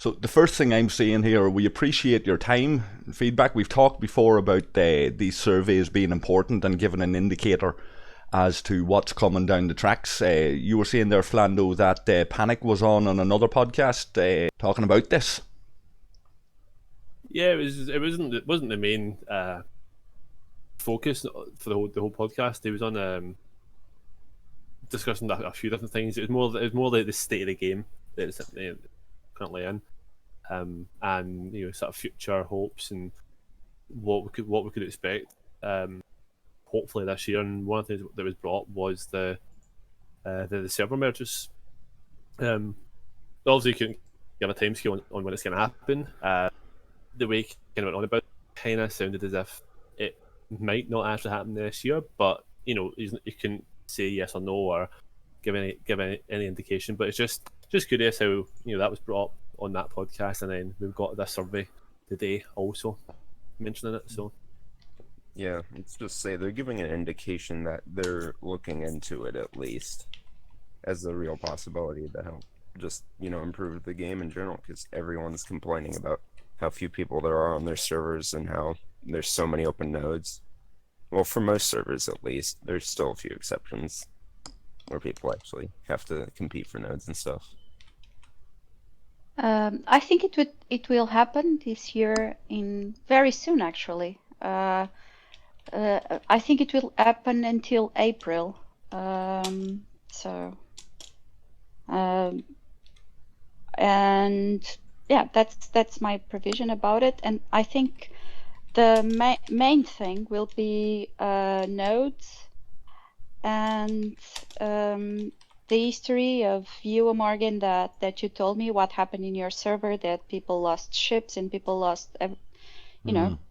So the first thing I'm saying here, we appreciate your time and feedback. We've talked before about these surveys being important and giving an indicator as to what's coming down the tracks. You were saying there, Flando, that Panic was on another podcast talking about this. Yeah, it wasn't the main focus for the whole podcast. He was on discussing a few different things. It was more like the state of the game that it's currently in, and sort of future hopes and what we could expect. Hopefully this year. And one of the things that was brought was the server merges. Obviously, you can give a timescale on when it's going to happen. The way it kind of went on about kind of sounded as if it might not actually happen this year, but you can say yes or no or give any indication. But it's just curious how that was brought up on that podcast, and then we've got this survey today also mentioning it. So yeah, let's just say they're giving an indication that they're looking into it at least as a real possibility to help just improve the game in general, because everyone's complaining about how few people there are on their servers and how there's so many open nodes. Well, for most servers at least, there's still a few exceptions where people actually have to compete for nodes and stuff. I think it will happen this year very soon actually. I think it will happen until April. And yeah, that's my provision about it. And I think the main thing will be nodes and the history of you, Amorgin, that you told me what happened in your server, that people lost ships and people lost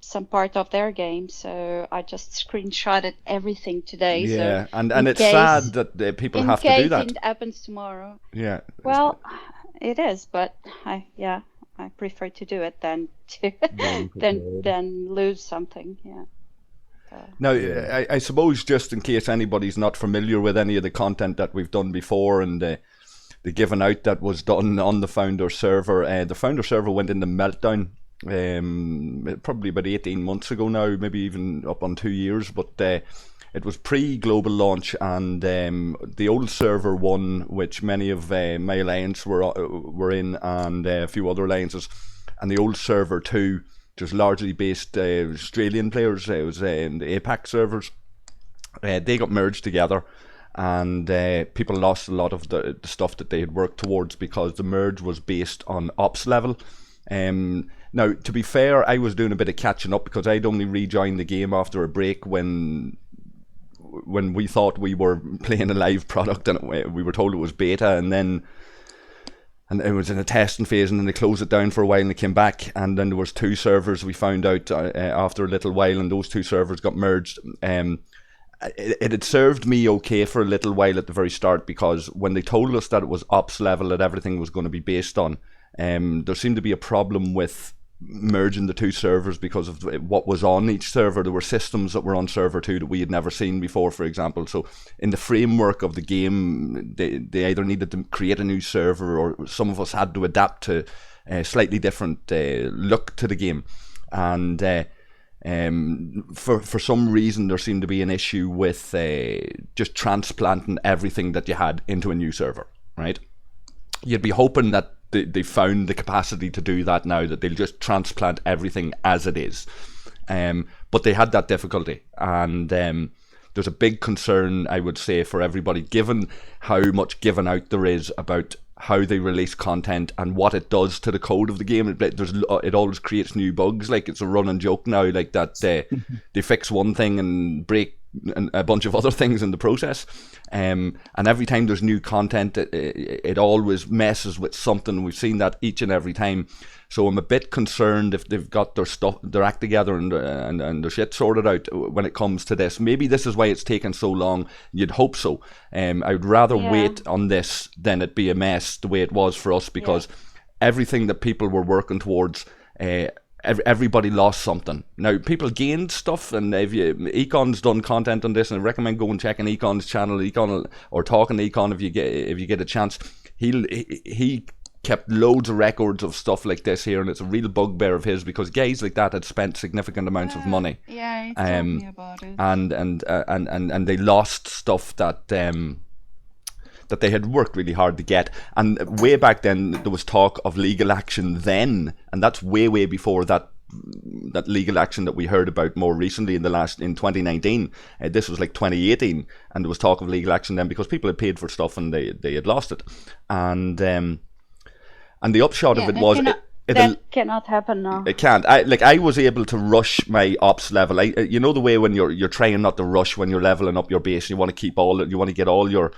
some part of their game. So I just screenshotted everything today. Yeah, so and it's sad that people have to do that. In case it happens tomorrow. Yeah. Well, it is, but I prefer to do it than lose something. Yeah. Now, I suppose just in case anybody's not familiar with any of the content that we've done before and the giving out that was done on the Founder server, the Founder server went into meltdown probably about 18 months ago now, maybe even up on 2 years, but it was pre-global launch, and the old server 1, which many of my alliance were in, and a few other alliances, and the old server 2, just largely based Australian players. It was in the APAC servers. They got merged together, and people lost a lot of the stuff that they had worked towards because the merge was based on ops level. Now, to be fair, I was doing a bit of catching up because I'd only rejoined the game after a break when we thought we were playing a live product, and we were told it was beta, and it was in a testing phase, and then they closed it down for a while and they came back, and then there was 2 servers we found out after a little while, and those 2 servers got merged. It had served me okay for a little while at the very start, because when they told us that it was ops level that everything was going to be based on, there seemed to be a problem with merging the 2 servers because of what was on each server. There were systems that were on server 2 that we had never seen before, for example. So in the framework of the game, they either needed to create a new server, or some of us had to adapt to a slightly different look to the game. And for some reason there seemed to be an issue with just transplanting everything that you had into a new server, right? You'd be hoping that they found the capacity to do that now, that they'll just transplant everything as it is. But they had that difficulty, and there's a big concern, I would say, for everybody, given how much given out there is about how they release content and what it does to the code of the game. It always creates new bugs. Like, it's a running joke now, like that they fix one thing and break a bunch of other things in the process, and every time there's new content, it always messes with something. We've seen that each and every time. So I'm a bit concerned if they've got their act together and their shit sorted out when it comes to this. Maybe this is why it's taken so long. You'd hope so. I would rather wait on this than it be a mess the way it was for us, because everything that people were working towards, everybody lost something. Now, people gained stuff, and if Econ's done content on this, and I recommend going and checking Econ's channel, or talking to Econ if you get a chance. He kept loads of records of stuff like this here, and it's a real bugbear of his because guys like that had spent significant amounts of money. Yeah, he told me about it. And they lost stuff that that they had worked really hard to get. And way back then, there was talk of legal action then, and that's way before that legal action that we heard about more recently in 2019. This was like 2018, and there was talk of legal action then because people had paid for stuff and they had lost it. And the upshot of it was that cannot happen now. It can't. I was able to rush my ops level. You know the way when you're trying not to rush when you're leveling up your base. You want to keep you want to get all your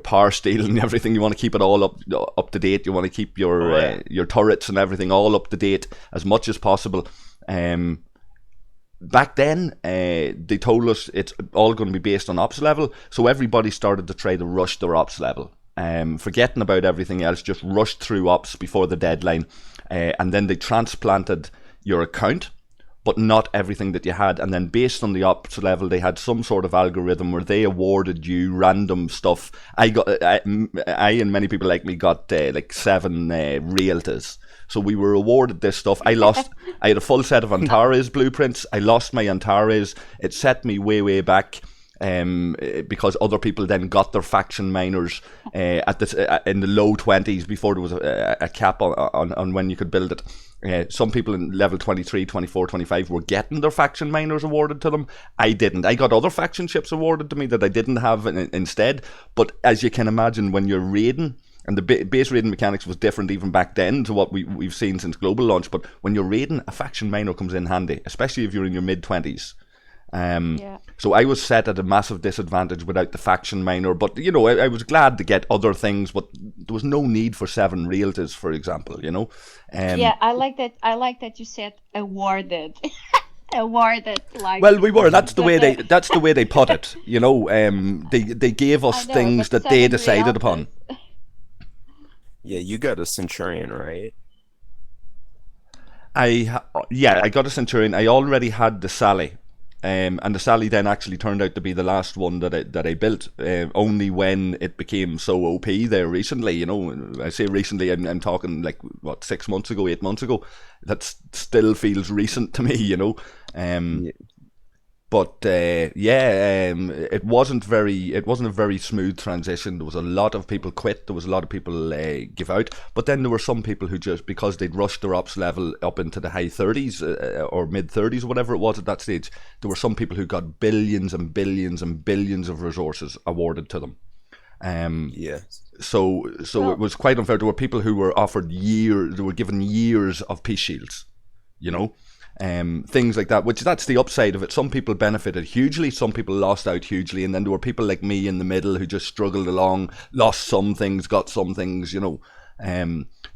power steel and everything. You want to keep it all up to date. You want to keep your turrets and everything all up to date as much as possible. Back then, they told us it's all going to be based on ops level, so everybody started to try to rush their ops level. Forgetting about everything else, just rushed through ops before the deadline, and then they transplanted your account, but not everything that you had. And then based on the ops level, they had some sort of algorithm where they awarded you random stuff. I and many people like me got like 7 realties. So we were awarded this stuff. I had a full set of Antares blueprints. I lost my Antares. It set me way back. Because other people then got their faction miners in the low 20s before there was a cap on when you could build it. Some people in level 23, 24, 25 were getting their faction miners awarded to them. I didn't. I got other faction ships awarded to me that I didn't have instead. But as you can imagine, when you're raiding, and the base raiding mechanics was different even back then to what we've seen since global launch, but when you're raiding, a faction miner comes in handy, especially if you're in your mid-20s. So I was set at a massive disadvantage without the faction miner, but you know, I was glad to get other things, but there was no need for 7 realties, for example, you know. Yeah, I like that you said awarded. Awarded, like, well, we were. That's the way they put it, you know. They gave us things that they decided upon. Yeah, you got a Centurion, right? I got a Centurion. I already had the Sally. And the Sally then actually turned out to be the last one that I built, only when it became so OP there recently. You know, I say recently, I'm talking like, what, 6 months ago, 8 months ago. That still feels recent to me, you know. Yeah. But it wasn't a very smooth transition. There was a lot of people quit. There was a lot of people give out. But then there were some people who just, because they'd rushed their ops level up into the high 30s or mid 30s, whatever it was at that stage, there were some people who got billions and billions and billions of resources awarded to them. So it was quite unfair. There were people who were offered they were given years of peace shields, you know. Things like that, which that's the upside of it. Some people benefited hugely, some people lost out hugely, and then there were people like me in the middle who just struggled along, lost some things, got some things, you know.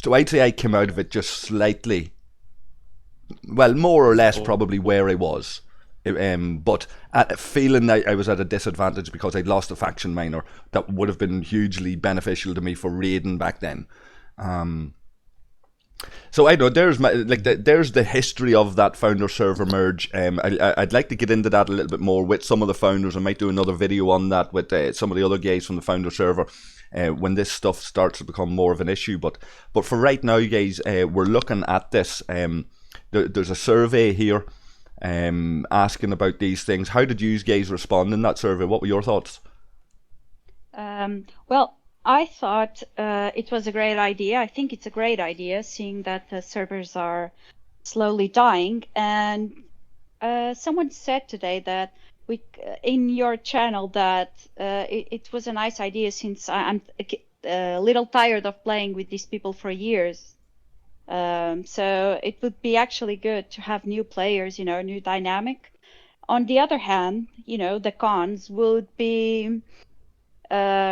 So I'd say I came out of it just slightly, well, more or less probably where I was, but feeling that I was at a disadvantage because I'd lost a faction miner that would have been hugely beneficial to me for raiding back then. So I know there's the history of that founder server merge. I'd like to get into that a little bit more with some of the founders. I might do another video on that with some of the other guys from the founder server when this stuff starts to become more of an issue. But for right now, guys, we're looking at this. There's a survey here asking about these things. How did you guys respond in that survey? What were your thoughts? Well, I thought it was a great idea. I think it's a great idea, seeing that the servers are slowly dying. And someone said today that in your channel that it was a nice idea, since I'm a little tired of playing with these people for years. So it would be actually good to have new players, you know, new dynamic. On the other hand, you know, the cons would be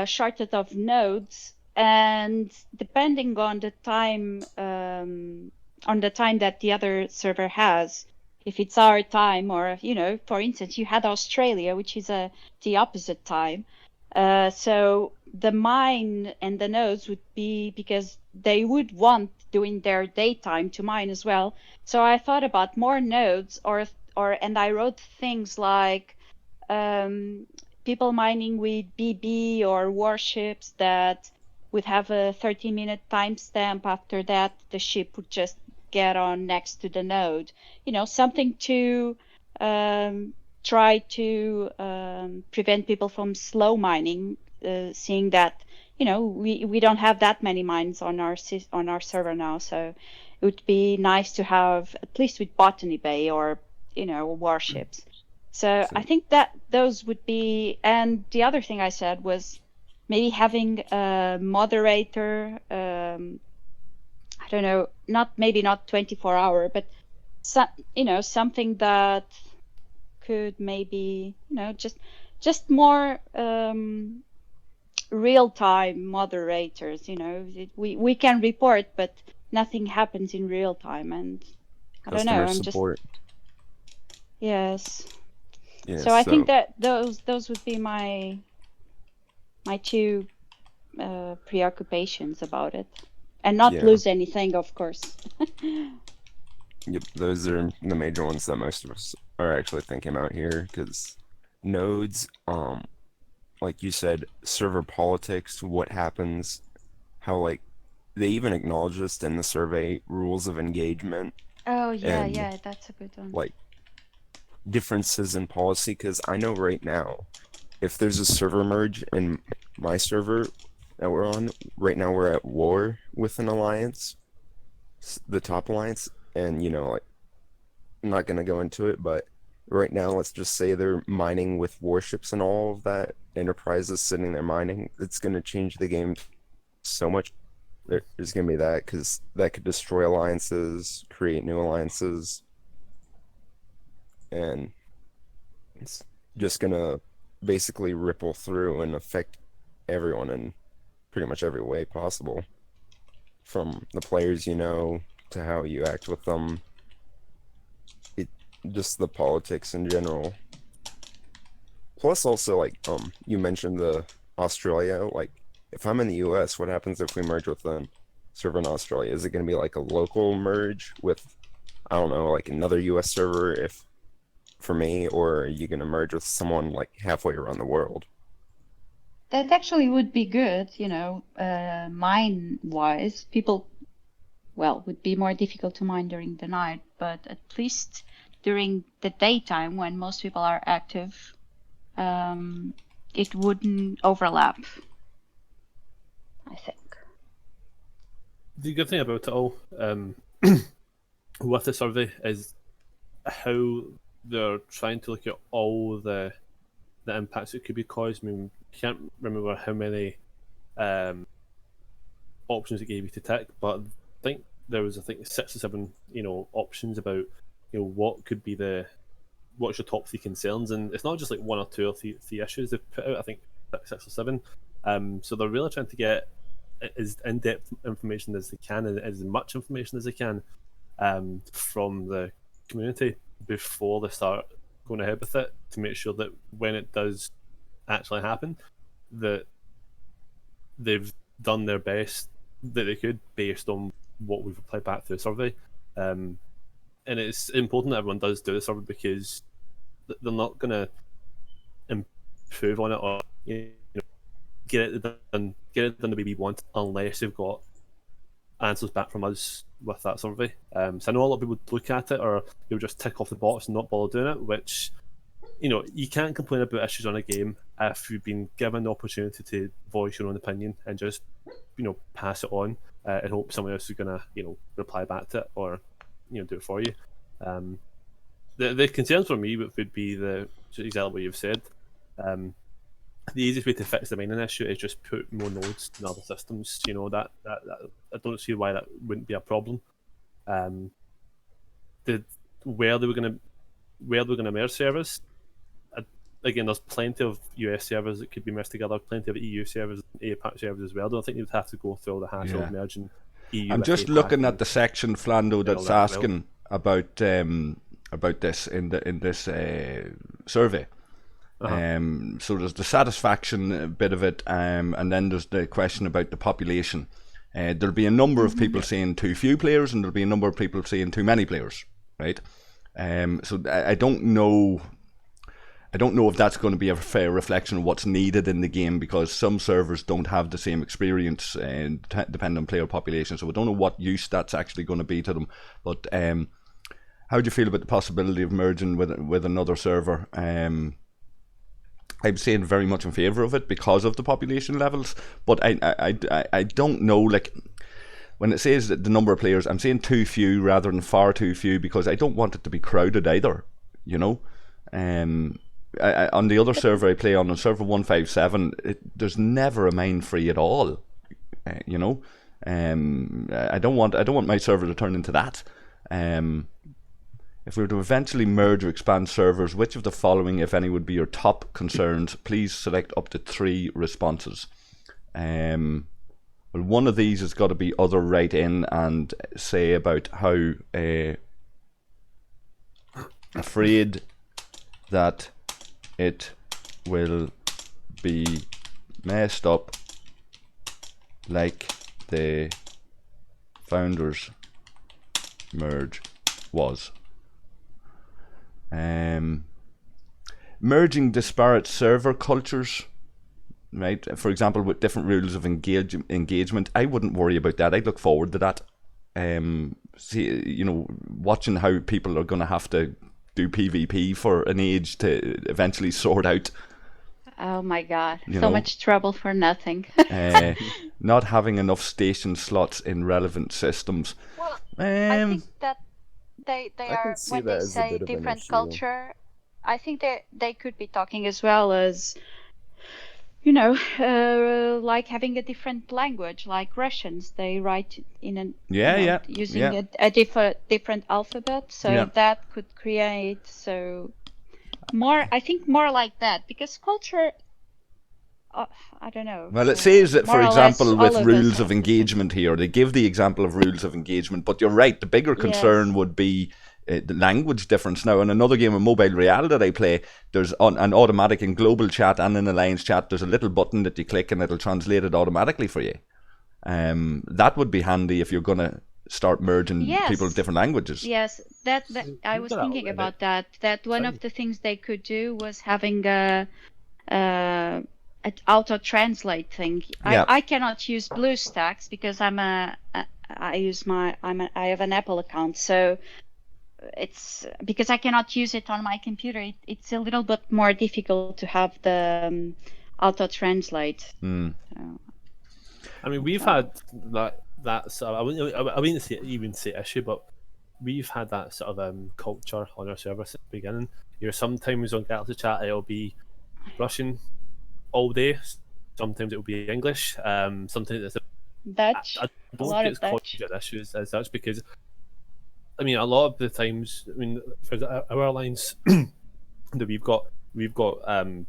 shortage of nodes, and depending on the time that the other server has, if it's our time, or, you know, for instance, you had Australia, which is the opposite time, so the mine and the nodes would be, because they would want during their daytime to mine as well. So I thought about more nodes, and I wrote things like people mining with BB or warships that would have a 30-minute timestamp. After that, the ship would just get on next to the node. Something to try to prevent people from slow mining, seeing that we don't have that many mines on our server now. So it would be nice to have, at least with Botany Bay or warships. So I think that those would be. And the other thing I said was maybe having a moderator. I don't know, maybe not 24-hour, but something that could maybe just more real-time moderators. We can report, but nothing happens in real time, and I don't know. Customer support. Yes. Yeah, so I think that those would be my two preoccupations about it, and not lose anything, of course. Yep, those are the major ones that most of us are actually thinking about here, because nodes, like you said, server politics, what happens, how, like, they even acknowledge this in the survey, rules of engagement. Oh, yeah, that's a good one. Like, differences in policy, because I know right now, if there's a server merge in my server that we're on, right now we're at war with an alliance, the top alliance, and, like, I'm not going to go into it, but right now, let's just say they're mining with warships and all of that. Enterprise is sitting there mining. It's going to change the game so much. There's going to be that, because that could destroy alliances, create new alliances, and it's just going to basically ripple through and affect everyone in pretty much every way possible. From the players to how you act with them. Just the politics in general. Plus also, like, you mentioned the Australia, like, if I'm in the US, what happens if we merge with a server in Australia? Is it going to be like a local merge with, I don't know, like another US server for me, or are you going to merge with someone like halfway around the world? That actually would be good, mine-wise. People, would be more difficult to mine during the night, but at least during the daytime when most people are active, it wouldn't overlap, I think. The good thing about it all, with the survey, is how they're trying to look at all the impacts that could be caused. I mean, I can't remember how many options it gave you to tick, but I think there was 6 or 7 options about what could be what's your top 3 concerns, and it's not just like 1 or 2 or 3 issues they've put out. I think 6 or 7. So they're really trying to get as in-depth information as they can, and as much information as they can from the community before they start going ahead with it, to make sure that when it does actually happen, that they've done their best that they could based on what we've applied back to the survey. And it's important that everyone does do the survey, because they're not going to improve on it or get it done the way we want, unless they've got answers back from us with that survey. So I know a lot of people look at it, or they'll just tick off the box and not bother doing it, which, you can't complain about issues on a game if you've been given the opportunity to voice your own opinion and just, pass it on and hope someone else is going to, reply back to it or, do it for you. The concerns for me would be exactly what you've said. The easiest way to fix the mining issue is just put more nodes in other systems. That I don't see why that wouldn't be a problem. Where they were going to merge servers, again, there's plenty of US servers that could be meshed together, plenty of EU servers, APAC servers as well. I don't think you'd have to go through all the hassle of merging EU. I'm just APAC looking at the section, Flando, that's asking about this in this survey. So there's the satisfaction bit of it, and then there's the question about the population. There'll be a number of people saying too few players, and there'll be a number of people saying too many players, right? So I don't know. I don't know if that's going to be a fair reflection of what's needed in the game, because some servers don't have the same experience depending on player population. So I don't know what use that's actually going to be to them. But how do you feel about the possibility of merging with another server? I'm saying very much in favour of it because of the population levels. But I don't know, like, when it says that the number of players, I'm saying too few rather than far too few, because I don't want it to be crowded either, you know. On the other server I play on server 157, there's never a mine free at all, you know. I don't want my server to turn into that. If we were to eventually merge or expand servers, which of the following, if any, would be your top concerns? Please select up to 3 responses. Well, one of these has got to be other write in and say about how afraid that it will be messed up like the founders merge was. Merging disparate server cultures, right? For example, with different rules of engagement, I wouldn't worry about that. I'd look forward to that. See, you know, watching how people are going to have to do PvP for an age to eventually sort out. Oh my god, You so know. much trouble for nothing. Not having enough station slots in relevant systems. Well, I Um, think that they I are, can see when that they as a say bit of an different issue. culture, I think they could be talking as well as, you know, like having a different language, like Russians. They write in an Yeah, you know, yeah, using yeah. a different alphabet, so Yeah. that could create more. I think more like that, because culture. I don't know. Well, it says that, for more or less example, all with of us rules have of the same. engagement here, they give the example of rules of engagement, but you're right, the bigger concern Yes. would be the language difference. Now, in another game of Mobile Real that I play, there's an automatic in global chat and in alliance chat, there's a little button that you click and it'll translate it automatically for you. That would be handy if you're going to start merging Yes. people with different languages. Yes, that I You've was got that thinking already. about that. That one Fine. of the things they could do was having an auto translate thing. Yeah. I cannot use BlueStacks because I have an Apple account, so it's because I cannot use it on my computer. It's a little bit more difficult to have the auto translate. Mm. I mean, we've had that sort of, I wouldn't say even say issue, but we've had that sort of culture on our server since the beginning. You know, sometimes on Galaxy Chat it'll be Russian all day. Sometimes it'll be English. Sometimes it's Dutch, I a don't lot think of it's Dutch. caused issues as such, because I mean, a lot of the times, I mean, for our alliance that we've got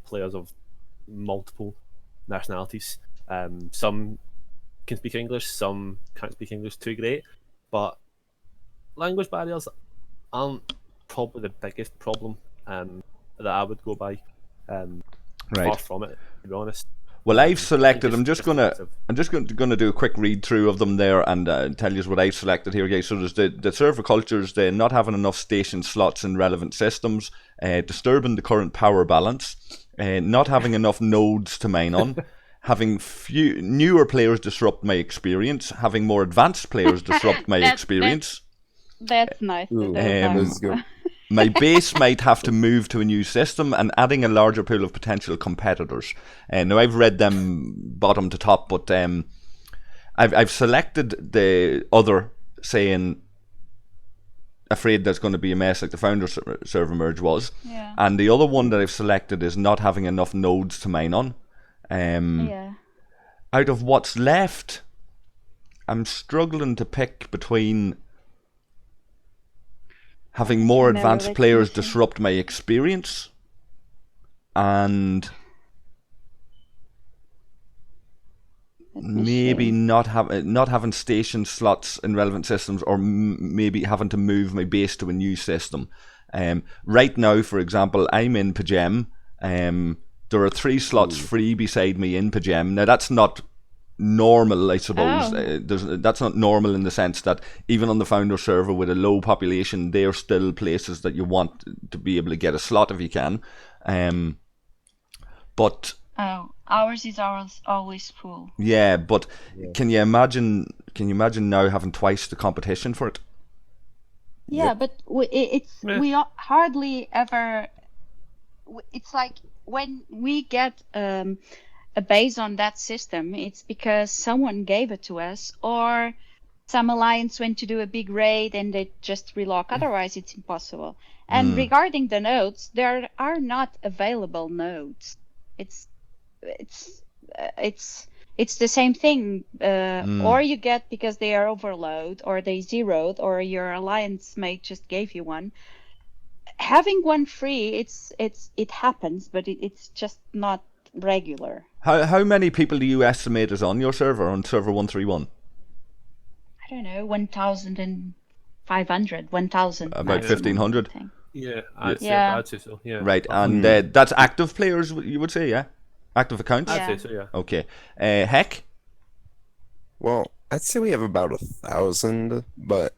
players of multiple nationalities. Some can speak English, some can't speak English too great, but language barriers aren't probably the biggest problem that I would go by. Right. Far from it, to be honest. Well, I've selected. I'm just just gonna do a quick read through of them there and tell you what I've selected here, guys. So there's the server cultures, the not having enough station slots in relevant systems, disturbing the current power balance, not having enough nodes to mine on, having few newer players disrupt my experience, having more advanced players disrupt my experience. That's nice. Ooh, That's that's good. My base might have to move to a new system, and adding a larger pool of potential competitors. Now I've read them bottom to top, but I've selected the other, saying afraid there's going to be a mess like the founder server merge was, Yeah. and the other one that I've selected is not having enough nodes to mine on. Yeah. Out of what's left, I'm struggling to pick between having more No, advanced let's players see. disrupt my experience and Let me maybe see. not having station slots in relevant systems, or maybe having to move my base to a new system. Right now, for example, I'm in Pajem. There are 3 slots free beside me in Pajem. Now that's not normal, I suppose. Oh. That's not normal in the sense that even on the founder server with a low population, they're still places that you want to be able to get a slot if you can. But ours is always full. yeah, but can you imagine now having twice the competition for it? Yeah, but we hardly ever. It's like when we get a base on that system, it's because someone gave it to us, or some alliance went to do a big raid and they just relock. Otherwise, it's impossible. And regarding the nodes, there are not available nodes. It's the same thing. Or you get because they are overload, or they zeroed, or your alliance mate just gave you one. Having one free, it happens, but it's just not regular. How many people do you estimate is on your server, on server 131? I don't know, 1,500, 1,000. About 1,500. Yeah, I'd say so. Yeah. Right, and that's active players, you would say, yeah? Active accounts? I'd say so, yeah. Okay. Heck? Well, I'd say we have about 1,000, but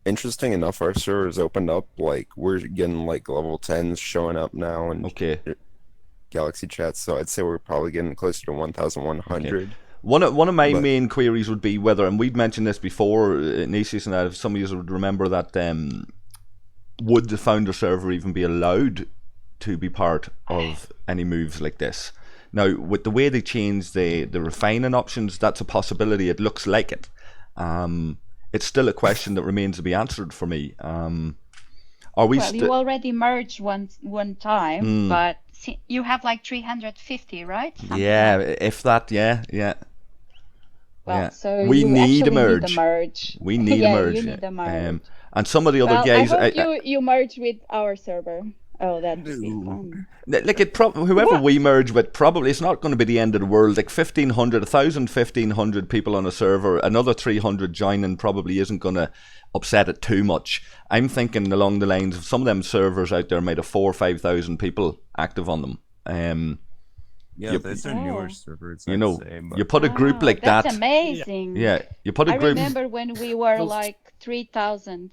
interesting enough, our servers opened up, like, we're getting, like, level 10s showing up now, and Galaxy chats, so I'd say we're probably getting closer to 1,100. Okay. One of my main queries would be whether, and we'd mentioned this before, Inesias and that, if some of you would remember that, would the founder server even be allowed to be part of any moves like this? Now, with the way they changed the refining options, that's a possibility. It looks like it. It's still a question that remains to be answered for me. Are we? Well, you already merged one time, but you have like 350, right? Something like if that, yeah. Well, so we you need a merge. Need a merge. We need a merge. You need a merge. And some of the other guys. I hope you merge with our server. Oh, that'd be fun. Like whoever we merge with, probably it's not going to be the end of the world. Like 1,500 people on a server, another 300 joining probably isn't going to upset it too much. I'm thinking along the lines of some of them servers out there might have 4,000 or 5,000 people active on them. Those are newer servers. You know, you put a group like that. That's amazing. Yeah, you put a group. I remember when we were like 3,000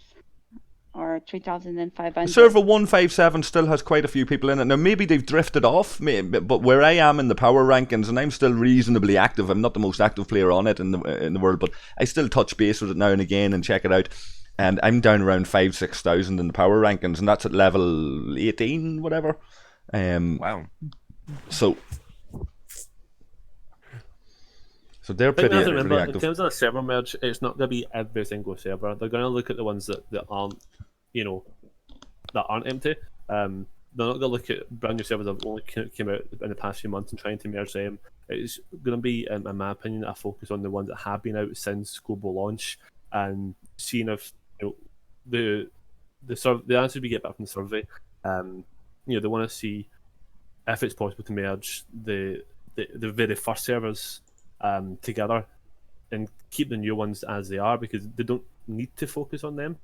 or 3,500. Server 157 still has quite a few people in it. Now, maybe they've drifted off, but where I am in the power rankings, and I'm still reasonably active. I'm not the most active player on it in the world, but I still touch base with it now and again and check it out. And I'm down around 5,000-6,000 in the power rankings, and that's at level 18, whatever. Wow. So they're pretty active. In terms of a server merge, it's not going to be every single server. They're going to look at the ones that aren't, that aren't empty. They're not going to look at brand new servers that only came out in the past few months and trying to merge them. It's going to be, in my opinion, a focus on the ones that have been out since global launch and seeing if the answers we get back from the survey. They want to see if it's possible to merge the very first servers together and keep the new ones as they are, because they don't need to focus on them.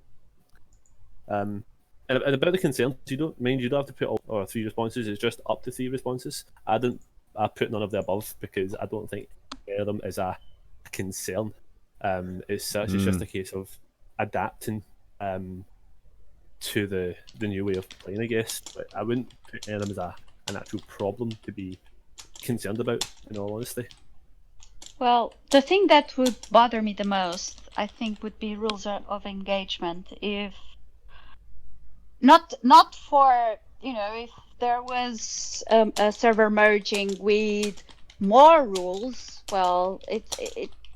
And about the concerns, you don't have to put all 3 responses. It's just up to 3 responses. I put none of the above because I don't think any of them is a concern. It's just a case of adapting to the new way of playing, I guess. But I wouldn't put any of them as an actual problem to be concerned about, in all honesty. Well, the thing that would bother me the most, I think, would be rules of engagement. If not for if there was a server merging with more rules, well,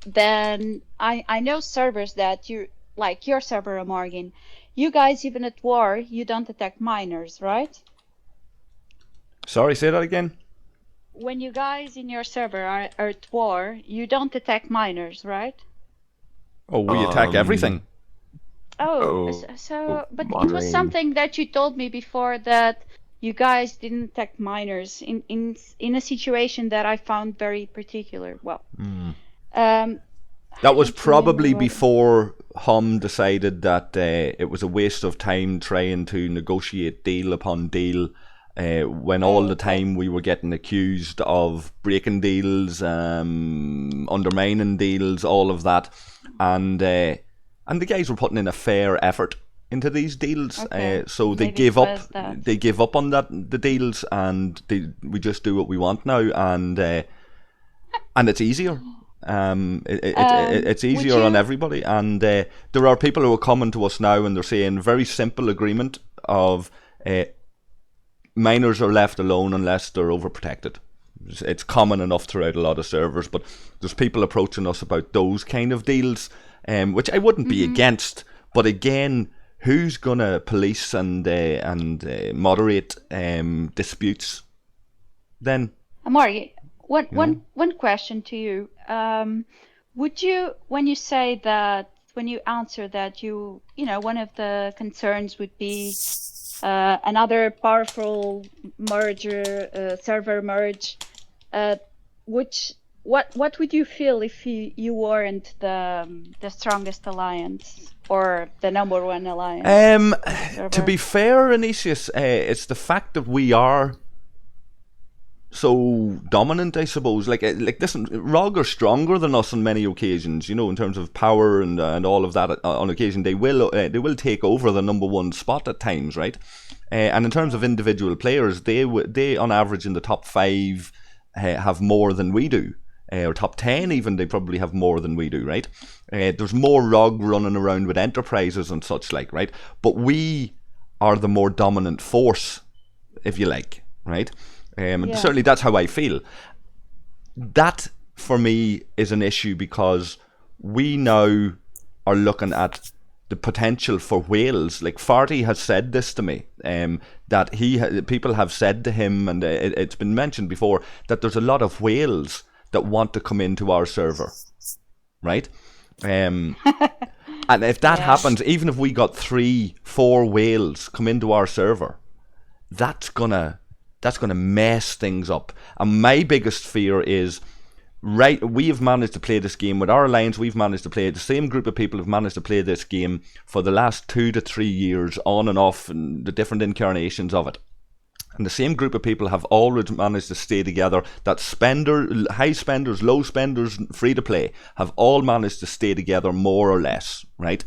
then I know servers that you like your server, Amorgin. You guys, even at war, you don't attack miners, right? Sorry, say that again. When you guys in your server are at war, you don't attack miners, right? Oh, we attack everything. So but it was something that you told me before, that you guys didn't attack miners in a situation that I found very particular. Well, that was probably before Hum decided that it was a waste of time trying to negotiate deal upon deal. When all the time we were getting accused of breaking deals, undermining deals, all of that, and the guys were putting in a fair effort into these deals. Okay. So they Maybe gave it up. was that. They gave up on the deals, and we just do what we want now, and it's easier. It's Would easier on you? everybody, and there are people who are coming to us now, and they're saying very simple agreement of minors are left alone unless they're overprotected. It's common enough throughout a lot of servers, but there's people approaching us about those kind of deals, which I wouldn't be against. But again, who's gonna police and moderate disputes then? Amorgin, You know? one question to you. Would you, when you say that, when you answer that, you know, one of the concerns would be another powerful merger, server merge, what would you feel if you weren't the strongest alliance or the number one alliance? To be fair, Inesias, it's the fact that we are so dominant, I suppose. Like listen, ROG are stronger than us on many occasions. You know, in terms of power and all of that. On occasion, they will take over the number one spot at times, right? And in terms of individual players, they on average in the top 5 have more than we do, or top 10 even. They probably have more than we do, right? There's more ROG running around with enterprises and such like, right? But we are the more dominant force, if you like, right? And certainly that's how I feel. That for me is an issue because we now are looking at the potential for whales. Like Farty has said this to me, that people have said to him, and it's been mentioned before, that there's a lot of whales that want to come into our server, right? And if that happens, even if we got 3-4 whales come into our server, that's gonna mess things up. And my biggest fear is, right, we have managed to play this game with our alliance. We've managed to play, the same group of people have managed to play this game for the last 2 to 3 years, on and off, and the different incarnations of it. And the same group of people have always managed to stay together. That high spenders, low spenders, free to play, have all managed to stay together more or less, right?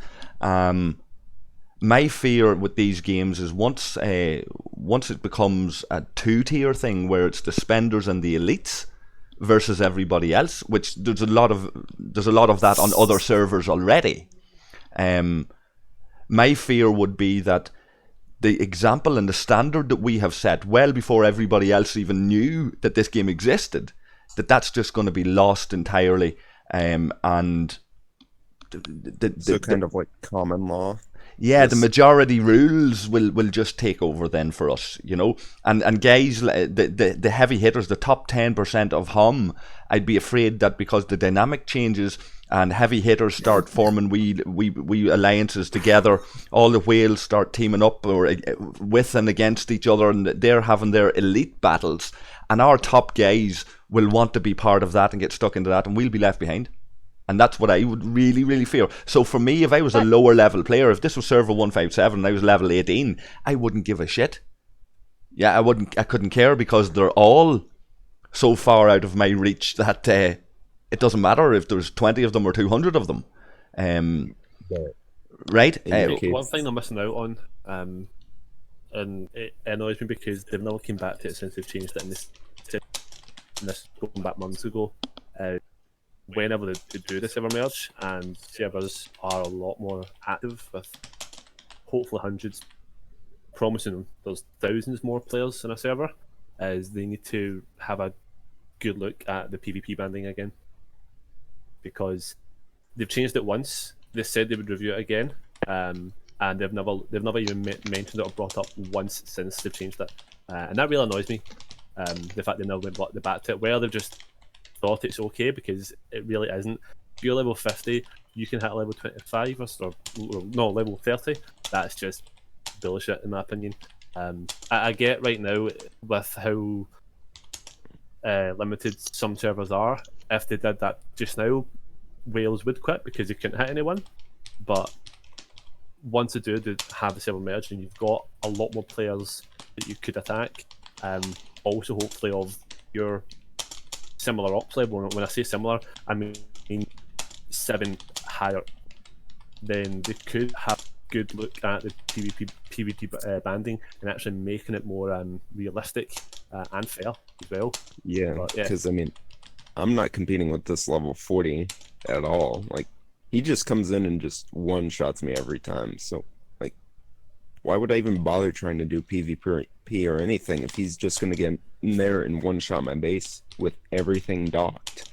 My fear with these games is once it becomes a 2-tier thing where it's the spenders and the elites versus everybody else, which there's a lot of that on other servers already. My fear would be that the example and the standard that we have set well before everybody else even knew that this game existed, that's just going to be lost entirely, and so kind of like common law. Yeah, the majority rules will just take over then for us, you know. And guys, the heavy hitters, the top 10% of HUM, I'd be afraid that because the dynamic changes and heavy hitters start forming we alliances together, all the whales start teaming up or with and against each other, and they're having their elite battles, and our top guys will want to be part of that and get stuck into that, and we'll be left behind. And that's what I would really, really fear. So for me, if I was a lower level player, if this was server 157 and I was level 18, I wouldn't give a shit. Yeah, I couldn't care, because they're all so far out of my reach that it doesn't matter if there's 20 of them or 200 of them. Right? One thing they're missing out on, and it annoys me because they've never came back to it since they've changed it in this going back months ago. Whenever they do the server merge, and servers are a lot more active with hopefully hundreds, promising there's thousands more players in a server, is they need to have a good look at the PvP banding again, because they've changed it once. They said they would review it again, and they've never even mentioned it or brought up once since they've changed it, and that really annoys me. The fact they never went back to it, where they've just thought it's okay, because it really isn't. If you're level 50, you can hit level 25 or no, level 30. That's just bullshit in my opinion. I get right now with how limited some servers are. If they did that just now, Wales would quit because they couldn't hit anyone. But once they have the server merged, and you've got a lot more players that you could attack, also hopefully of your similar ops level. When I say similar, I mean 7 higher, then they could have good look at the PvP banding and actually making it more realistic and fair as well. Yeah, But, yeah. because I mean, I'm not competing with this level 40 at all. Like, he just comes in and just one-shots me every time. So, like, why would I even bother trying to do PvP or anything if he's just going to get in there and one-shot my base with everything docked?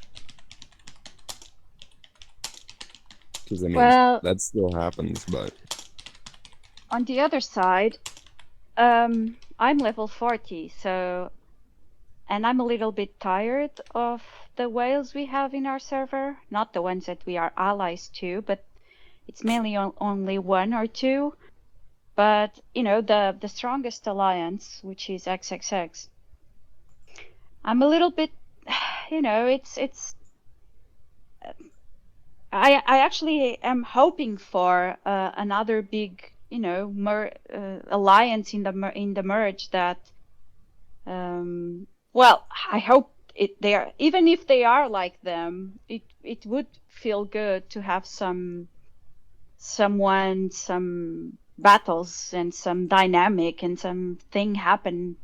Because, I mean, Well- that still happens, but... On the other side, I'm level 40, so, and I'm a little bit tired of the whales we have in our server. Not the ones that we are allies to, but it's mainly only one or two. But you know, the strongest alliance, which is XXX, I'm a little bit, you know, it's. I actually am hoping for another big, you know, alliance in the merge that. Well, I hope they are, even if they are like them, it would feel good to have some battles and some dynamic and something happened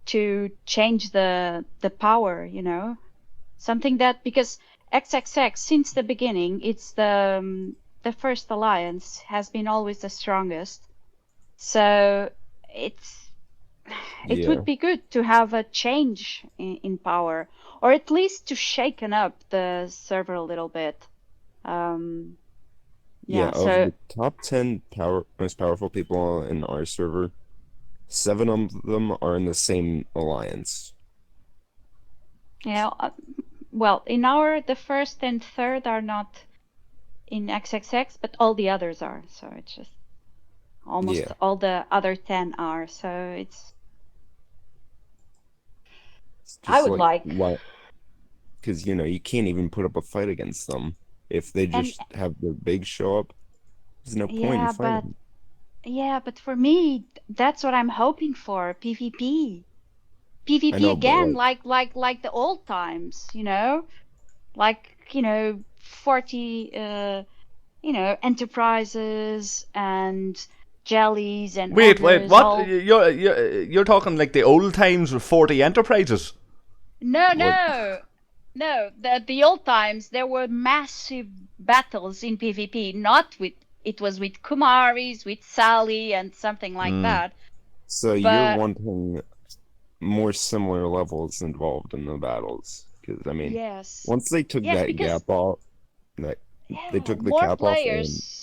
to change the power, you know, something that, because XXX since the beginning, it's the first alliance, has been always the strongest, so it Yeah. would be good to have a change in power, or at least to shaken up the server a little bit. Yeah, Yeah, of so the top 10 most powerful people in our server, 7 of them are in the same alliance. yeah, well, in our, the first and third are not in XXX, but all the others are. So it's just almost Yeah. all the other 10 are. So it's. It's I just would like. why? Because, you know, you can't even put up a fight against them. If they And- just have their big show up, there's no point in Yeah, fighting. but for me, that's what I'm hoping for. PvP. PvP I know, but, again, like the old times, you know, like, you know, 40, you know, enterprises and jellies and Wait, ogres, what? all- You're talking like the old times with 40 enterprises? No. The old times there were massive battles in PvP. Not with, it was with Kumaris, with Sally, and something like that. So you're But- wanting more similar levels involved in the battles. Because, I mean, Yes. once they took Yes, that because- gap off, they took the more cap players.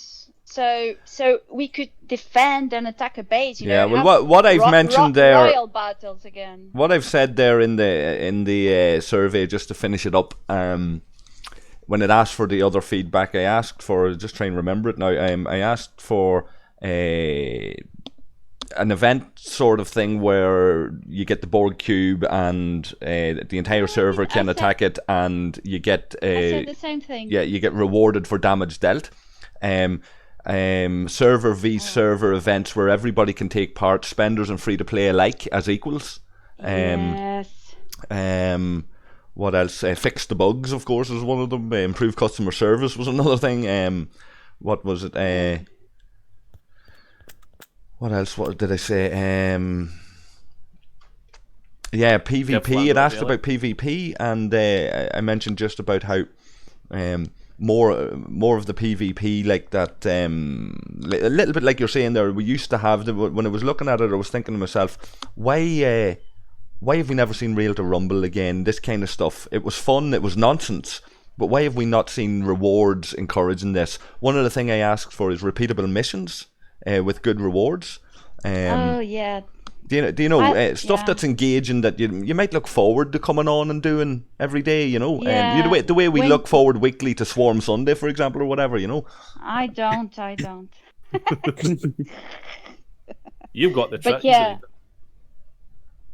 So we could defend and attack a base. You Yeah, know, well, have what I've mentioned there, royal battles again. what I've said there in the survey, just to finish it up, when it asked for the other feedback, I asked for, just try and remember it now. I asked for an event sort of thing where you get the Borg cube and the entire server I can said- attack it, and you get I said the same thing. yeah, you get rewarded for damage dealt. Server v server events where everybody can take part, spenders and free to play alike as equals. Yes. What else? Fix the bugs, of course, is one of them. Improve customer service was another thing. What was it? What else? What did I say? Yeah, PvP. Flando, It asked really. about PvP, and I mentioned just about how more of the PvP, like that, a little bit like you're saying there. We used to have when I was looking at it, I was thinking to myself, why have we never seen Real to Rumble again? This kind of stuff. It was fun. It was nonsense. But why have we not seen rewards encouraging this? One of the things I asked for is repeatable missions with good rewards. Oh yeah. Do you know stuff yeah. that's engaging that you might look forward to coming on and doing every day? You know, Yeah, the way we when- look forward weekly to Swarm Sunday, for example, or whatever. You know. I don't. You've got the But trick. yeah.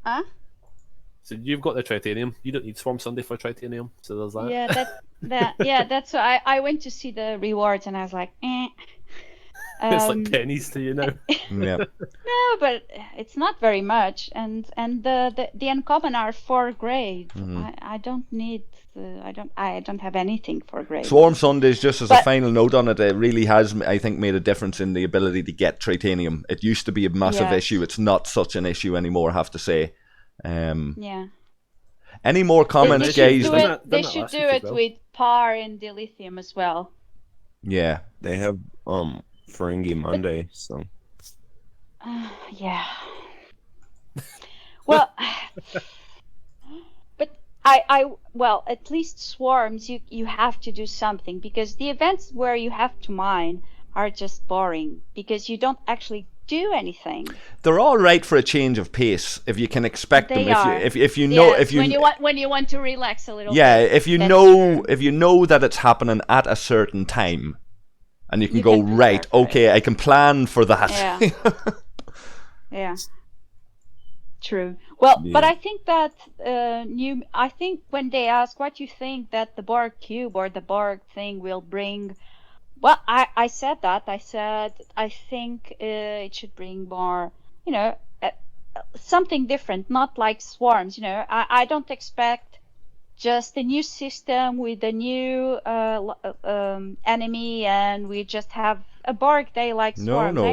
Huh? So you've got the Tritanium. You don't need Swarm Sunday for Tritanium. So there's that. Yeah, that's why I went to see the rewards and I was like, eh. It's like pennies to you now. Yeah. No, but it's not very much, and the uncommon are 4 grade. I don't need. I don't have anything for grade. Swarm Sundays, just as a But- final note on it, it really has, I think, made a difference in the ability to get Tritanium. It used to be a massive Yes. issue. It's not such an issue anymore, I have to say. Yeah. Any more They comments, should guys? do Done it. that They last should do week as it well. with par and dilithium as well. Yeah. They have Ferengi Monday, so Yeah. Well, but well, at least swarms, you have to do something, because the events where you have to mine are just boring because you don't actually do anything. They're all right for a change of pace if you can expect They them. are. If you know Yes, if you when you want to relax a little. yeah, bit, if you that's know true. if you know that it's happening at a certain time, and you can You go can prepare right, for it. okay, I can plan for that. Yeah. Yeah. True. Well, but Yeah. I think that I think when they ask what you think that the Borg cube or the Borg thing will bring, well, I said that. I said I think it should bring more, something different, not like swarms. I don't expect just a new system with a new enemy, and we just have a Borg day like No, swarms. no.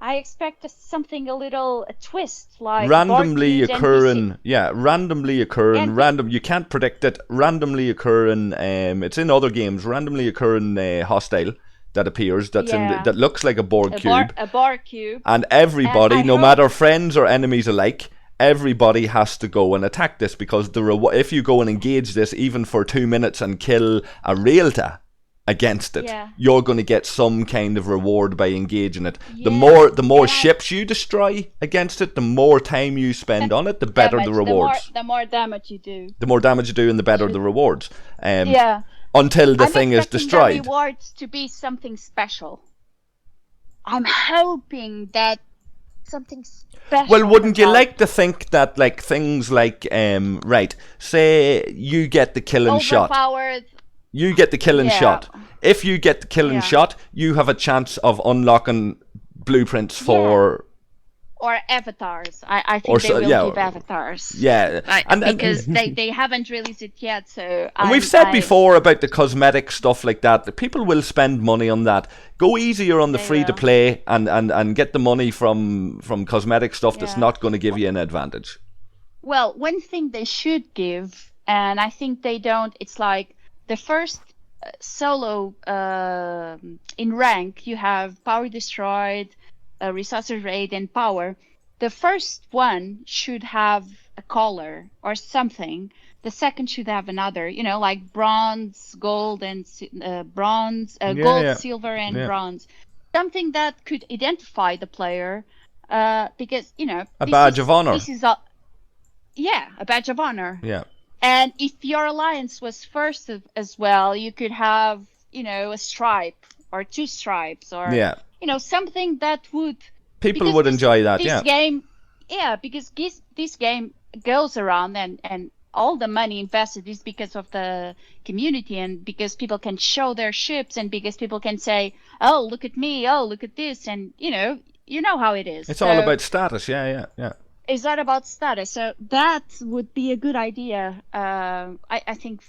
I expect something a twist, like Randomly Borg cubes, occurring, randomly occurring, And- random. You can't predict it. Randomly occurring. It's in other games. Randomly occurring hostile that appears. That's Yeah. that looks like a Borg cube. a Borg cube. And everybody, And I no hope- matter friends or enemies alike, everybody has to go and attack this, because if you go and engage this even for 2 minutes and kill a realtor against it, Yeah. you're going to get some kind of reward by engaging it. The Yeah, more and I- ships you destroy against it, the more time you spend on it, the better the Damage, rewards. The more damage you do. The more damage you do, and the better the rewards. Yeah. Until the I'm thing is expecting destroyed. the rewards to be something special. I'm hoping that something special. Well, wouldn't comes you out. like to think that, like, things like, right, say you get the killing shot. Overpowered. You get the killing Yeah. shot. If you get the killing Yeah. shot, you have a chance of unlocking blueprints for... Or avatars. I think Or they so- will yeah, give avatars. Yeah. And Because they haven't released it yet, so. And we've said before about the cosmetic stuff like that people will spend money on that. Go easier on the They free to will. play and get the money from cosmetic stuff that's Yeah. not going to give you an advantage. Well, one thing they should give, and I think they don't, it's like the first solo in rank, you have power destroyed, resources raid, and power. The first one should have a collar or something. The second should have another, like bronze, gold, and bronze, gold, yeah. silver, and Yeah. bronze. Something that could identify the player, because A badge of honor. This is a badge of honor. Yeah. And if your alliance was first as well, you could have, a stripe or 2 stripes, or Yeah. something that would. People because would this- enjoy that, this yeah. game, because this game goes around, and all the money invested is because of the community, and because people can show their ships, and because people can say, "Oh, look at me! Oh, look at this!" And you know how it is. It's So all about status, yeah. It's not about status. So that would be a good idea. I think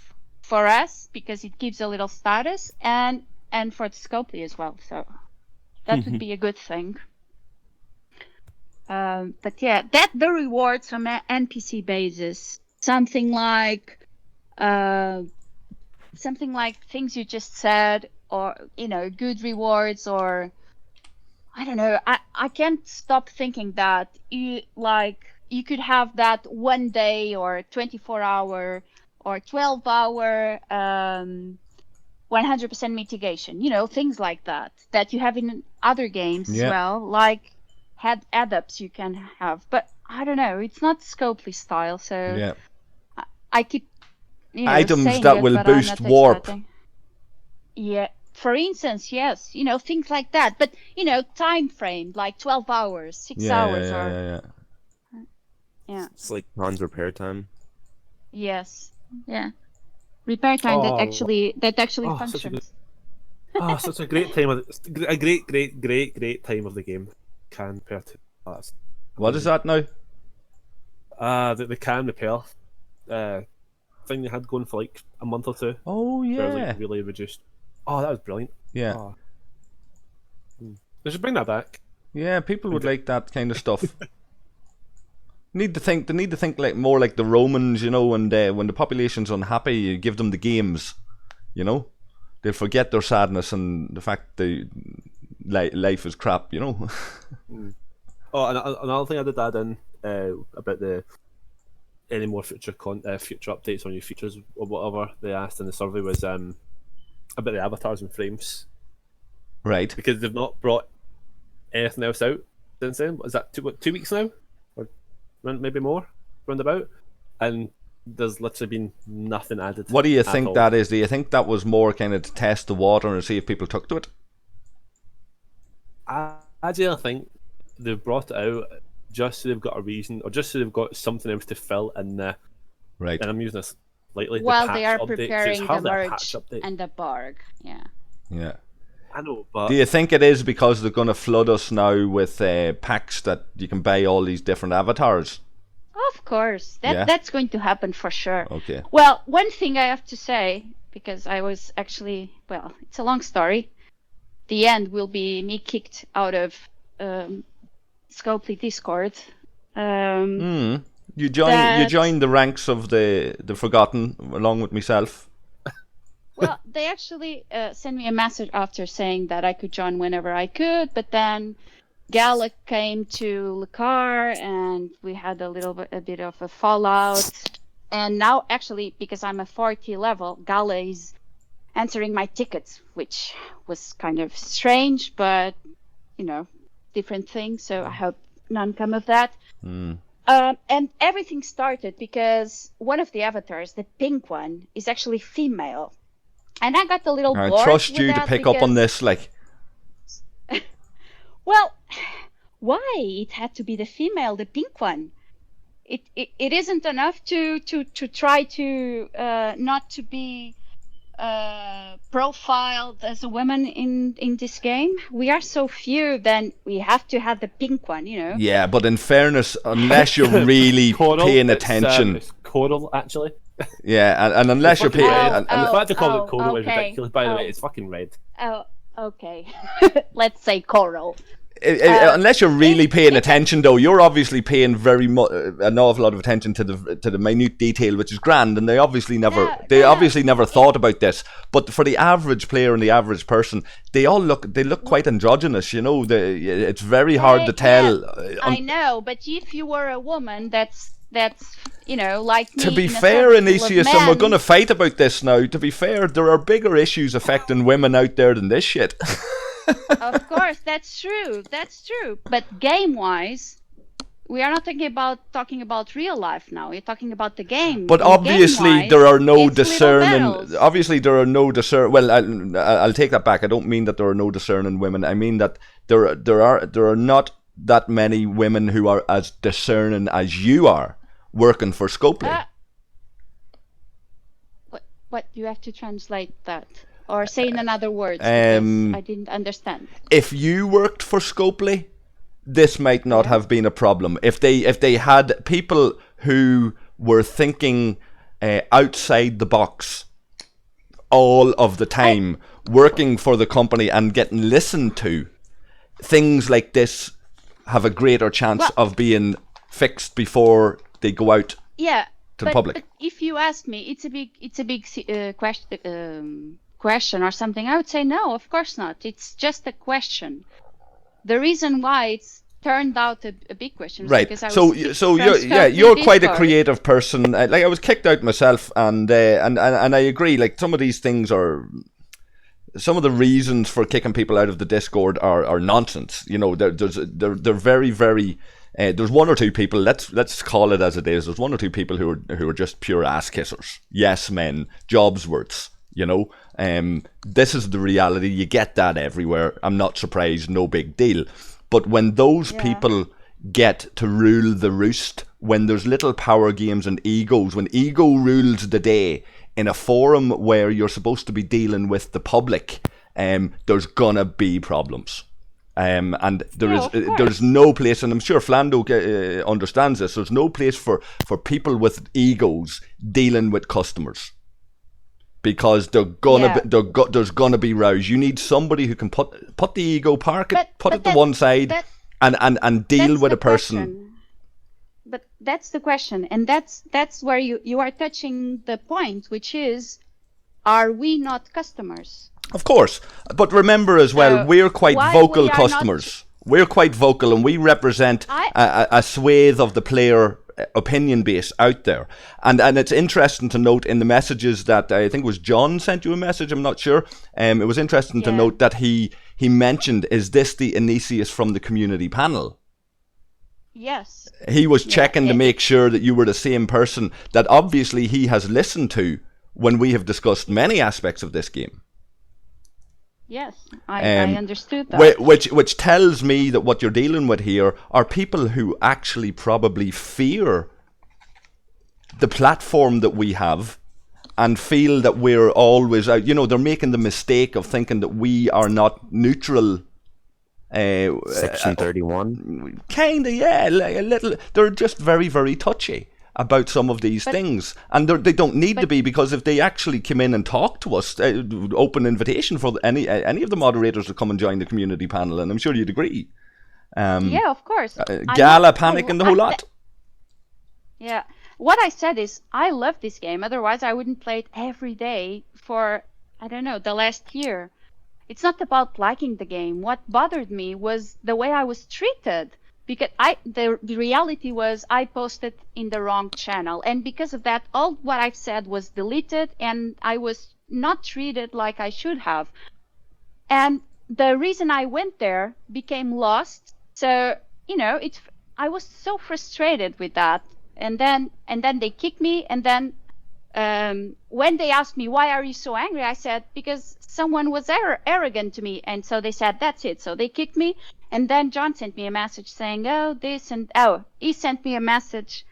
for us, because it gives a little status, and for the Scopely as well. So that would be a good thing. But yeah, that the rewards from an NPC basis, something like things you just said, or good rewards, or I don't know. I can't stop thinking that you could have that 1 day or 24-hour or 12-hour 100% mitigation. Things like that you have in other games Yeah. as well, like add-ups you can have. But I don't know. It's not Scopely style, so Yeah. I keep Items saying that it, will but I'm boost not warp. expecting. Yeah. For instance, yes, things like that. But, time frame, like 12 hours, 6 hours, or... Yeah. It's like Han's repair time. Yes. Yeah. Repair time that Oh. actually Oh, such a functions. Such a great time a great time of the game. Can repair to that's What is that now? the can repair thing they had going for like a month or two. Oh Where it was yeah, like really reduced. Oh, that was brilliant. yeah, Oh. They should bring that back. yeah. People would like that kind of stuff. They need to think like more like the Romans, you know. And when the population's unhappy, you give them the games, you know. They'll forget their sadness and the fact that life is crap, you know. Oh, and another thing I did add in about any more future updates on your features or whatever they asked in the survey was about the avatars and frames, Right. because they've not brought anything else out since then. Is that 2 weeks now, or maybe more, roundabout? And there's literally been nothing added. What do you at think all. that is? Do you think that was more kind of to test the water and see if people took to it? I actually think they've brought it out just so they've got a reason, or just so they've got something else to fill in the. Right. And I'm using this lightly. While the they patch are update, 'cause it's preparing the hardly a merge patch update. and the barg. Yeah. Yeah. I know, but Do you think it is because they're going to flood us now with packs that you can buy all these different avatars? Of course, Yeah. that's going to happen for sure. Okay. Well, one thing I have to say, because I was actually, well, it's a long story. The end will be me kicked out of Scopely Discord. You That- joined the ranks of the Forgotten along with myself. Well, they actually sent me a message after saying that I could join whenever I could, but then Gala came to Lucar and we had a bit of a fallout. And now, actually, because I'm a 40 level, Gala is answering my tickets, which was kind of strange, but you know, different thing. So I hope none come of that. And everything started because one of the avatars, the pink one, is actually female. And I got a little I bored trust with you to that pick up on because- this, like. Well, why it had to be the female, the pink one? It isn't enough to try to not to be profiled as a woman in this game. We are so few, then we have to have the pink one, you know. Yeah, but in fairness, unless you're really Coral, paying it's, attention, it's Coral, actually. yeah, and unless you're Fucking paying, red. Oh, The fact to call oh, it Coral is okay. ridiculous. By the way, Oh. it's fucking red. Oh, okay. Let's say coral. unless you're really paying attention, though, you're obviously paying an awful lot of attention to the minute detail, which is grand, and they obviously never thought about this. But for the average player and the average person, they look quite androgynous, you know. It's very hard to tell. I know, but if you were a woman, that's you know, like me. To be in a fair, circle of Inesias, and we're men. going to fight about this now. To be fair, there are bigger issues affecting women out there than this shit. Of course, that's true. That's true. But game-wise, we are not talking about real life now. We're talking about the game. But And obviously, game-wise, there are no it's little discerning. battles. Obviously, there are no discern. Well, I'll take that back. I don't mean that there are no discerning women. I mean that there are not that many women who are as discerning as you are working for Scopely. What you have to translate that or say in another words? Um, Because I didn't understand. If you worked for Scopely, this might not have been a problem. If they had people who were thinking outside the box all of the time, working for the company and getting listened to, things like this have a greater chance of being fixed before they go out Yeah. to the public. But if you ask me, it's a big question or something. I would say no, of course not. It's just a question. The reason why it's turned out a big question is Right. because I was So kicked so from you're Scopely quite a Discord. creative person. Like I was kicked out myself, and I agree. Like some of these things are. Some of the reasons for kicking people out of the Discord are nonsense. You know, they're very, very. There's one or two people. Let's call it as it is. There's one or two people who are just pure ass kissers, yes men, jobsworths. You know, this is the reality. You get that everywhere. I'm not surprised. No big deal. But when those people get to rule the roost, when there's little power games and egos, when ego rules the day in a forum where you're supposed to be dealing with the public, there's gonna be problems. And there's of no place, and I'm sure Flando understands this, there's no place for people with egos dealing with customers. Because there's gonna be rows. You need somebody who can put the ego, put it to one side, and deal with a person. Question. But that's the question, and that's where you are touching the point, which is, are we not customers? Of course, but remember as well, we're quite vocal customers. We're quite vocal, and we represent a swathe of the player opinion base out there. And it's interesting to note in the messages that I think it was John sent you a message, I'm not sure. It was interesting to note that he mentioned, is this the Inesias from the community panel? Yes. He was checking to make sure that you were the same person that obviously he has listened to when we have discussed many aspects of this game. Yes, I understood that. Which tells me that what you're dealing with here are people who actually probably fear the platform that we have and feel that we're always out. You know, they're making the mistake of thinking that we are not neutral. Section 31? Kinda, yeah, like a little. They're just very, very touchy about some of these things, and they don't need to be, because if they actually come in and talk to us, open invitation for any of the moderators to come and join the community panel, and I'm sure you'd agree. Yeah, of course. Gala, Panic, and the whole lot. Yeah, what I said is I love this game. Otherwise, I wouldn't play it every day for, I don't know, the last year. It's not about liking the game. What bothered me was the way I was treated. Because the reality was I posted in the wrong channel. And because of that, all what I've said was deleted, and I was not treated like I should have. And the reason I went there became lost. So, you know, I was so frustrated with that. And then they kicked me. And then when they asked me, why are you so angry? I said, because someone was arrogant to me. And so they said, that's it. So they kicked me. And then John sent me a message saying, he sent me a message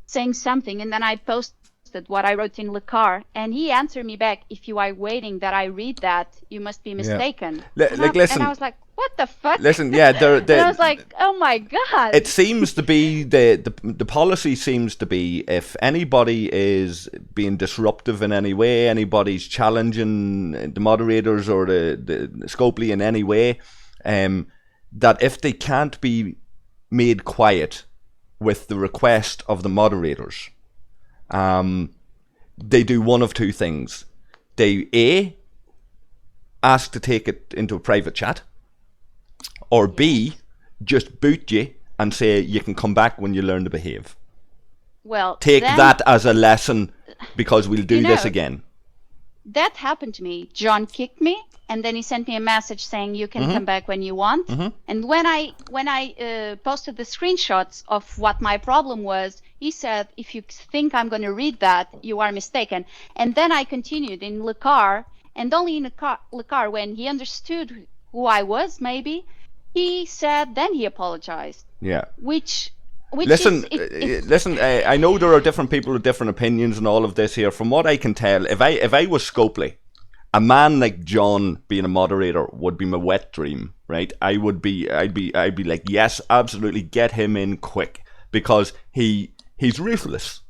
saying something. And then I posted what I wrote in the car. And he answered me back, if you are waiting that I read that, you must be mistaken. Listen, and I was like, what the fuck? Listen, yeah. And I was like, oh my God. It seems to be, the policy seems to be, if anybody is being disruptive in any way, anybody's challenging the moderators or the Scopely in any way, that if they can't be made quiet with the request of the moderators, they do one of two things. They A, ask to take it into a private chat, or B, just boot you and say you can come back when you learn to behave. Well, take that as a lesson, because we'll do this again. That happened to me. John kicked me, and then he sent me a message saying you can come back when you want. And when I posted the screenshots of what my problem was, he said, if you think I'm going to read that, you are mistaken. And then I continued in the car, and only in the car when he understood who I was, maybe, he said, then he apologized. Yeah. Listen, I know there are different people with different opinions and all of this here. From what I can tell, if I was Scopely, a man like John being a moderator would be my wet dream, right? I'd be like, yes, absolutely, get him in quick, because he's ruthless,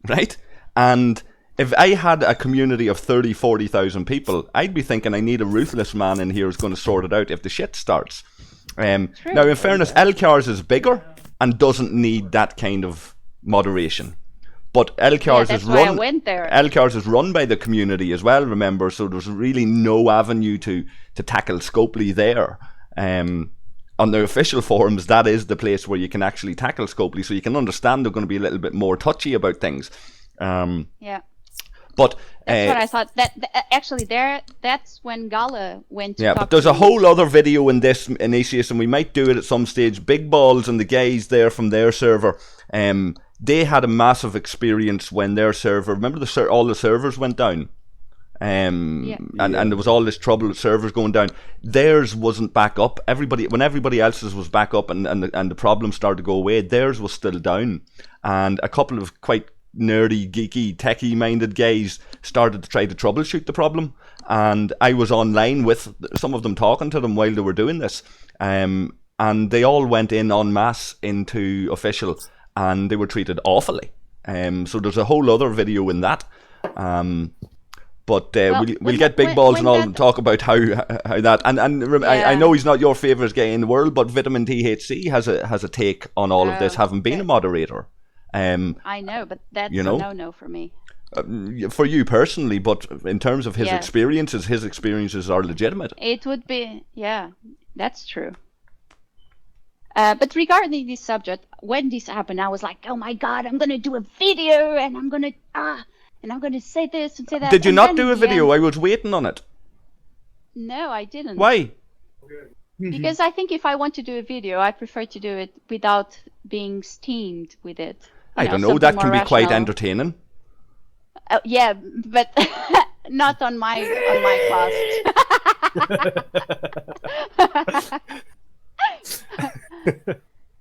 right? And if I had a community of 30, 40,000 people, I'd be thinking I need a ruthless man in here who's going to sort it out if the shit starts. Now, in fairness, LCARS is bigger and doesn't need that kind of moderation. But LCARS is run by the community as well, remember, so there's really no avenue to tackle Scopely there. On the official forums, that is the place where you can actually tackle Scopely, so you can understand they're going to be a little bit more touchy about things. But that's what I thought. That's when Gala went to talk but there's to a whole other video in this, Inesias, and we might do it at some stage. Big Balls and the guys there from their server, they had a massive experience when their server, remember all the servers went down? And there was all this trouble with servers going down. Theirs wasn't back up. When everybody else's was back up and the problem started to go away, theirs was still down. And a couple of quite nerdy, geeky, techie-minded guys started to try to troubleshoot the problem, and I was online with some of them talking to them while they were doing this, and they all went in en masse into official, and they were treated awfully. So there's a whole other video in that. But we'll get big balls and all and talk about how that I know he's not your favourite guy in the world, but Vitamin THC has a take on all of this, having been a moderator. I know, but that's a no for me. For you personally, but in terms of his experiences are legitimate. It would be, that's true. But regarding this subject, when this happened, I was like, oh my God, I'm going to do a video and I'm going to say this and say that. Did you not do a video? I was waiting on it. No, I didn't. Why? Because I think if I want to do a video, I prefer to do it without being steamed with it. I don't know, that can be quite entertaining. Yeah, but not on my cost.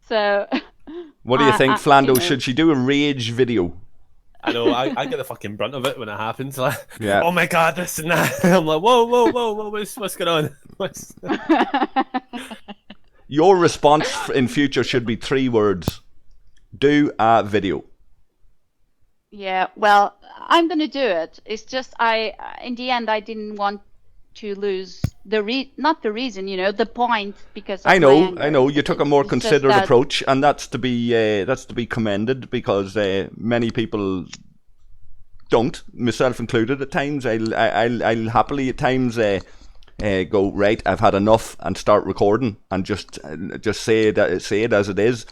So. What do you think, Flando? Should she do a rage video? I know, I get the fucking brunt of it when it happens. Like, yeah. Oh my God, this and that. I'm like, whoa, what's going on? Your response in future should be 3 words. Do a video. Yeah, well, I'm going to do it. It's just in the end, I didn't want to lose not the reason, the point, because of I know. You took a more considered approach, and that's to be commended, because many people don't, myself included. At times, I'll happily at times go, right, I've had enough, and start recording and just say it as it is.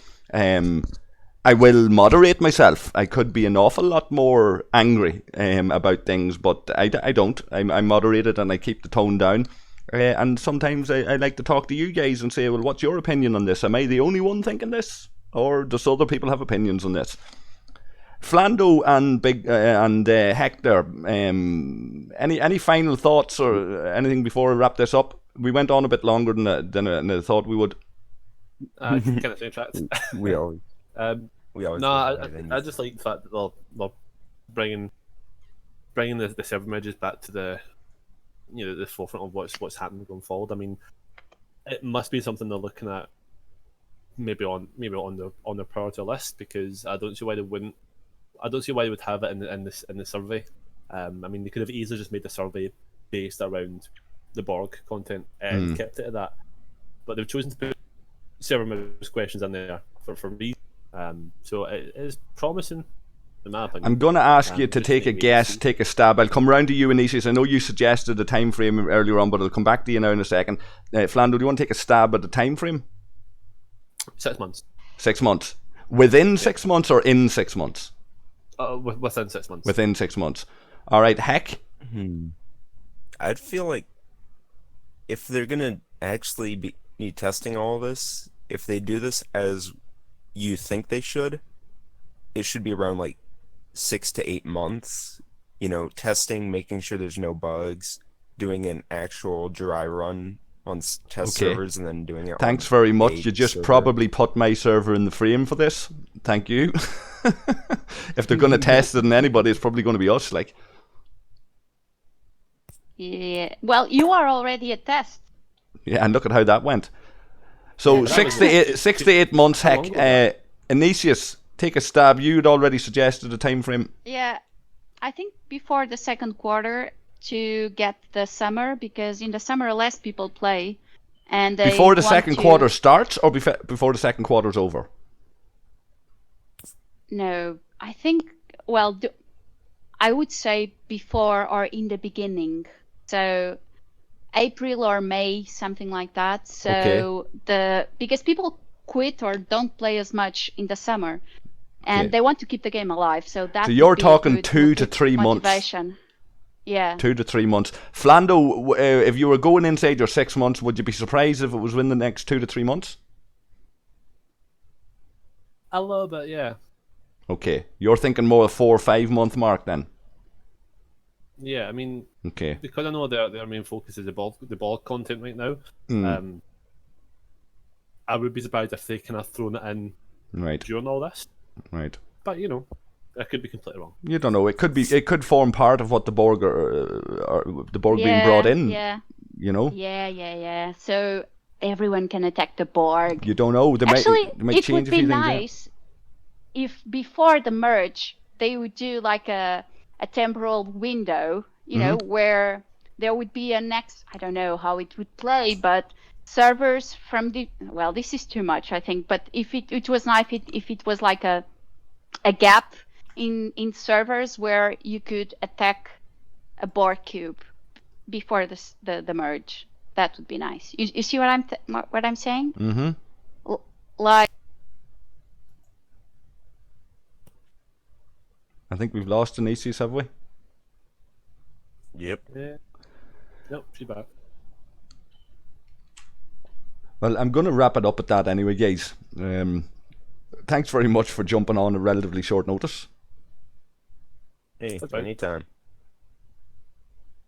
I will moderate myself. I could be an awful lot more angry about things, but I don't. I'm moderated and I keep the tone down. And sometimes I like to talk to you guys and say, well, what's your opinion on this? Am I the only one thinking this? Or does other people have opinions on this? Flando and Hector, any final thoughts or anything before I wrap this up? We went on a bit longer than I thought we would. Kind of same track. We always. I just like the fact that they're bringing the server merges back to the forefront of what's happening going forward. I mean, it must be something they're looking at maybe on their priority list, because I don't see why they wouldn't. I don't see why they would have it in the survey. I mean, they could have easily just made the survey based around the Borg content and kept it at that, but they've chosen to put server merges questions in there for reasons. So it is promising, in my opinion. I'm going to ask you to take a guess, take a stab. I'll come round to you, Inesias. I know you suggested a time frame earlier on, but I'll come back to you now in a second. Flando, do you want to take a stab at the time frame? 6 months. 6 months. Within 6 months or in 6 months? Within 6 months. Within 6 months. All right, Heck? I'd feel like if they're going to actually be testing all this, if they do this as you think they should, it should be around like 6 to 8 months, testing, making sure there's no bugs, doing an actual dry run on test servers, and then doing it. Thanks very much. You just probably put my server in the frame for this. Thank you. If they're going to test it on anybody, it's probably going to be us. Like, yeah. Well, you are already a test. Yeah, and look at how that went. So 6 to 8 months, Heck. Inesias, take a stab. You'd already suggested a time frame. Yeah, I think before the second quarter to get the summer, because in the summer less people play, and they before the second quarter starts, or before the second quarter's over. No, I think I would say before or in the beginning. So April or May, something like that. So because people quit or don't play as much in the summer, and they want to keep the game alive. So you're talking 2 to 3 months. Yeah. 2 to 3 months. Flando, if you were going inside your 6 months, would you be surprised if it was within the next 2 to 3 months? A little bit, yeah. Okay, you're thinking more 4 or 5 month mark then. Yeah, I mean, okay, because I know their main focus is the ball content right now. I would be surprised if they kind of thrown it in right during all this. Right. But I could be completely wrong. You don't know. It could form part of what the Borg or the Borg being brought in. Yeah. You know. Yeah. So everyone can attack the Borg. You don't know. They Actually, might it change would a be few things. nice if before the merge they would do like a temporal window, you know, where there would be a next. I don't know how it would play, but servers from the this is too much, I think. But if it was nice, if it was like a gap in servers where you could attack a Borg cube before the merge, that would be nice. You see what I'm saying? Mm-hmm. Like. I think we've lost Inesias, have we? Yep. Yeah. Nope, she's back. Well, I'm going to wrap it up at that anyway, guys. Thanks very much for jumping on at relatively short notice. Hey, Okay. anytime.